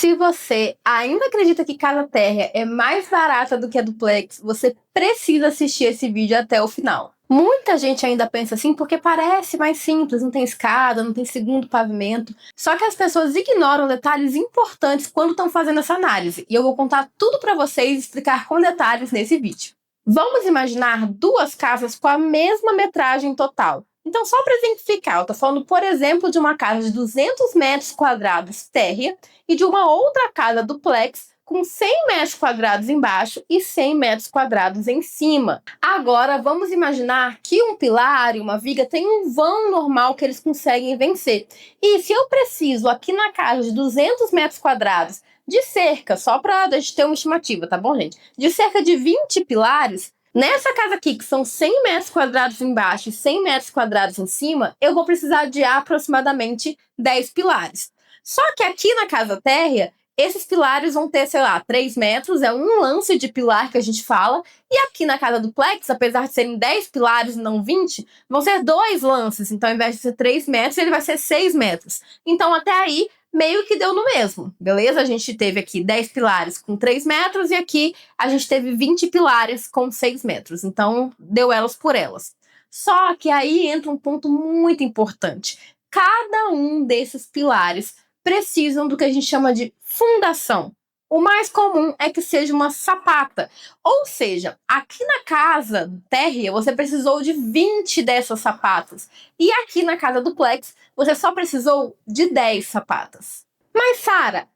Se você ainda acredita que casa térrea é mais barata do que a duplex, você precisa assistir esse vídeo até o final. Muita gente ainda pensa assim porque parece mais simples, não tem escada, não tem segundo pavimento. Só que as pessoas ignoram detalhes importantes quando estão fazendo essa análise. E eu vou contar tudo para vocês e explicar com detalhes nesse vídeo. Vamos imaginar duas casas com a mesma metragem total. Então, só para exemplificar, eu estou falando, por exemplo, de uma casa de 200 metros quadrados térrea e de uma outra casa duplex com 100 metros quadrados embaixo e 100 metros quadrados em cima. Agora, vamos imaginar que um pilar e uma viga têm um vão normal que eles conseguem vencer. E se eu preciso, aqui na casa de 200 metros quadrados, de cerca, só para a gente ter uma estimativa, tá bom, gente? De cerca de 20 pilares, nessa casa aqui, que são 100 metros quadrados embaixo e 100 metros quadrados em cima, eu vou precisar de aproximadamente 10 pilares. Só que aqui na casa térrea, esses pilares vão ter, sei lá, 3 metros, é um lance de pilar que a gente fala. E aqui na casa duplex, apesar de serem 10 pilares e não 20, vão ser 2 lances. Então, ao invés de ser 3 metros, ele vai ser 6 metros. Então, até aí, meio que deu no mesmo, beleza? A gente teve aqui 10 pilares com 3 metros e aqui a gente teve 20 pilares com 6 metros. Então, deu elas por elas. Só que aí entra um ponto muito importante. Cada um desses pilares precisam do que a gente chama de fundação. O mais comum é que seja uma sapata. Ou seja, aqui na casa térrea, você precisou de 20 dessas sapatas. E aqui na casa duplex, você só precisou de 10 sapatas. Mas, Sara,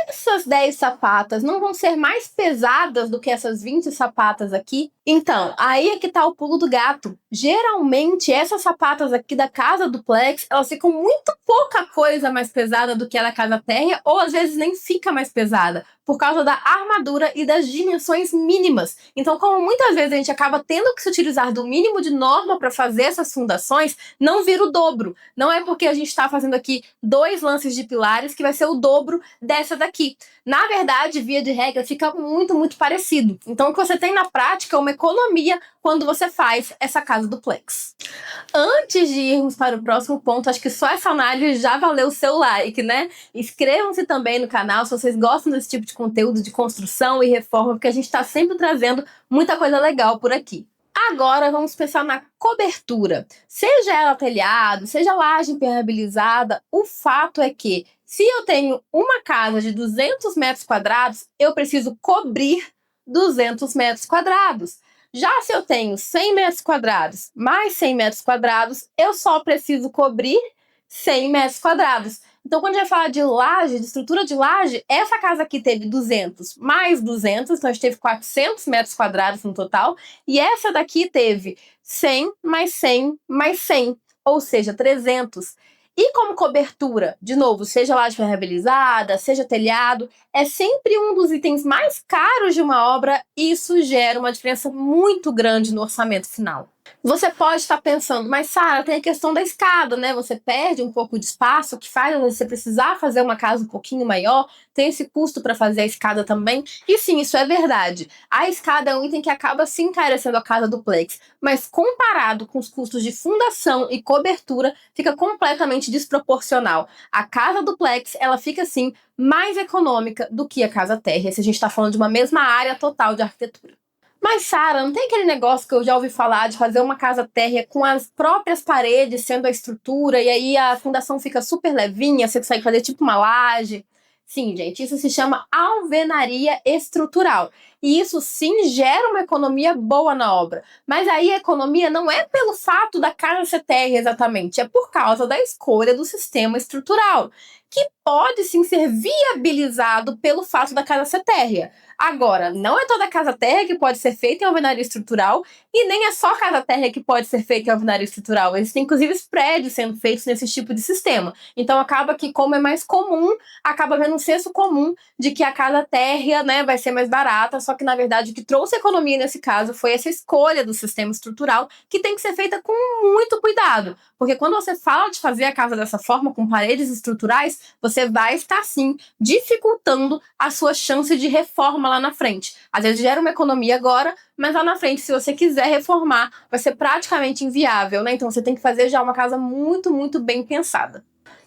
essas 10 sapatas não vão ser mais pesadas do que essas 20 sapatas aqui? Então, aí é que tá o pulo do gato. Geralmente, essas sapatas aqui da casa duplex, elas ficam muito pouca coisa mais pesada do que a da casa térrea, ou às vezes nem fica mais pesada, por causa da armadura e das dimensões mínimas. Então, como muitas vezes a gente acaba tendo que se utilizar do mínimo de norma para fazer essas fundações, não vira o dobro. Não é porque a gente está fazendo aqui 2 lances de pilares que vai ser o dobro dessa daqui. Na verdade, via de regra, fica muito, muito parecido. Então, o que você tem na prática é uma economia quando você faz essa casa duplex. Antes de irmos para o próximo ponto, acho que só essa análise já valeu o seu like, né? Inscrevam-se também no canal se vocês gostam desse tipo de conteúdo de construção e reforma, porque a gente está sempre trazendo muita coisa legal por aqui. Agora vamos pensar na cobertura. Seja ela telhado, seja laje impermeabilizada, o fato é que se eu tenho uma casa de 200 metros quadrados, eu preciso cobrir 200 metros quadrados. Já se eu tenho 100 metros quadrados mais 100 metros quadrados, eu só preciso cobrir 100 metros quadrados. Então, quando a gente vai falar de laje, de estrutura de laje, essa casa aqui teve 200 mais 200, então a gente teve 400 metros quadrados no total, e essa daqui teve 100 mais 100 mais 100, ou seja, 300. E como cobertura, de novo, seja laje impermeabilizada, seja telhado, é sempre um dos itens mais caros de uma obra e isso gera uma diferença muito grande no orçamento final. Você pode estar pensando, mas Sara, tem a questão da escada, né? Você perde um pouco de espaço, que faz você precisar fazer uma casa um pouquinho maior, tem esse custo para fazer a escada também. E sim, isso é verdade. A escada é um item que acaba se encarecendo a casa duplex, mas comparado com os custos de fundação e cobertura, fica completamente desproporcional. A casa duplex, ela fica assim mais econômica do que a casa térrea, se a gente está falando de uma mesma área total de arquitetura. Mas, Sara, não tem aquele negócio que eu já ouvi falar de fazer uma casa térrea com as próprias paredes sendo a estrutura e aí a fundação fica super levinha, você consegue fazer tipo uma laje? Sim, gente, isso se chama alvenaria estrutural. E isso sim gera uma economia boa na obra. Mas aí a economia não é pelo fato da casa ser térrea exatamente, é por causa da escolha do sistema estrutural, que pode sim ser viabilizado pelo fato da casa ser térrea. Agora, não é toda casa térrea que pode ser feita em alvenaria estrutural e nem é só casa térrea que pode ser feita em alvenaria estrutural. Existem, inclusive, prédios sendo feitos nesse tipo de sistema. Então, acaba que, como é mais comum, acaba havendo um senso comum de que a casa térrea, né, vai ser mais barata, só que, na verdade, o que trouxe economia nesse caso foi essa escolha do sistema estrutural, que tem que ser feita com muito cuidado. Porque quando você fala de fazer a casa dessa forma, com paredes estruturais, você vai estar, sim, dificultando a sua chance de reforma lá na frente. Às vezes gera uma economia agora, mas lá na frente, se você quiser reformar, vai ser praticamente inviável, né? Então você tem que fazer já uma casa muito, muito bem pensada.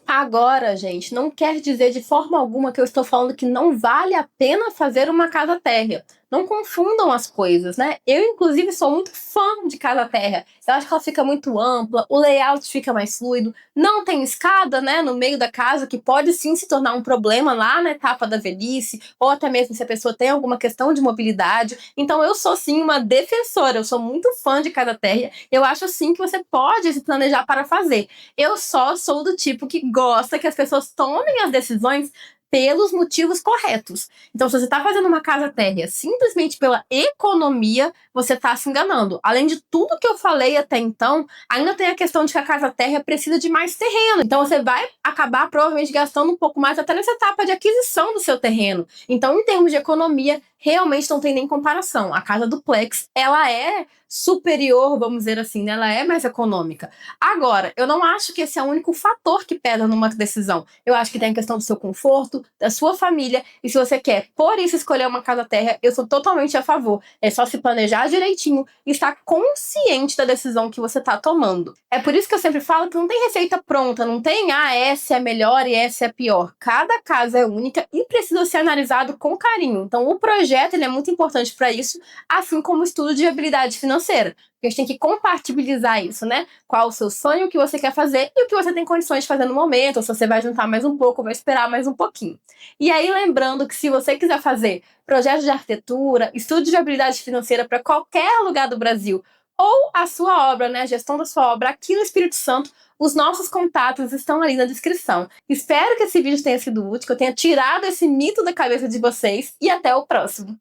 Agora, gente, não quer dizer de forma alguma que eu estou falando que não vale a pena fazer uma casa térrea. Não confundam as coisas, né? Eu, inclusive, sou muito fã de casa térrea. Eu acho que ela fica muito ampla, o layout fica mais fluido, não tem escada, né, no meio da casa, que pode sim se tornar um problema lá na etapa da velhice, ou até mesmo se a pessoa tem alguma questão de mobilidade. Então, eu sou sim uma defensora, eu sou muito fã de casa térrea. Eu acho sim que você pode se planejar para fazer. Eu só sou do tipo que gosta que as pessoas tomem as decisões pelos motivos corretos. Então, se você está fazendo uma casa térrea simplesmente pela economia, você está se enganando. Além de tudo que eu falei até então, ainda tem a questão de que a casa térrea precisa de mais terreno. Então, você vai acabar provavelmente gastando um pouco mais até nessa etapa de aquisição do seu terreno. Então, em termos de economia, realmente não tem nem comparação. A casa duplex, ela é superior, vamos dizer assim, né? Ela é mais econômica. Agora, eu não acho que esse é o único fator que pesa numa decisão. Eu acho que tem a questão do seu conforto, da sua família, e se você quer, por isso, escolher uma casa térrea, eu sou totalmente a favor. É só se planejar direitinho e estar consciente da decisão que você está tomando. É por isso que eu sempre falo que não tem receita pronta, não tem, essa é a melhor e essa é a pior. Cada casa é única e precisa ser analisado com carinho. Então, o projeto ele é muito importante para isso, assim como o estudo de viabilidade financeira. Porque a gente tem que compatibilizar isso, né? Qual o seu sonho, o que você quer fazer e o que você tem condições de fazer no momento, ou se você vai juntar mais um pouco, vai esperar mais um pouquinho. E aí, lembrando que se você quiser fazer projeto de arquitetura, estudo de viabilidade financeira para qualquer lugar do Brasil, ou a sua obra, né, a gestão da sua obra aqui no Espírito Santo, os nossos contatos estão ali na descrição. Espero que esse vídeo tenha sido útil, que eu tenha tirado esse mito da cabeça de vocês e até o próximo.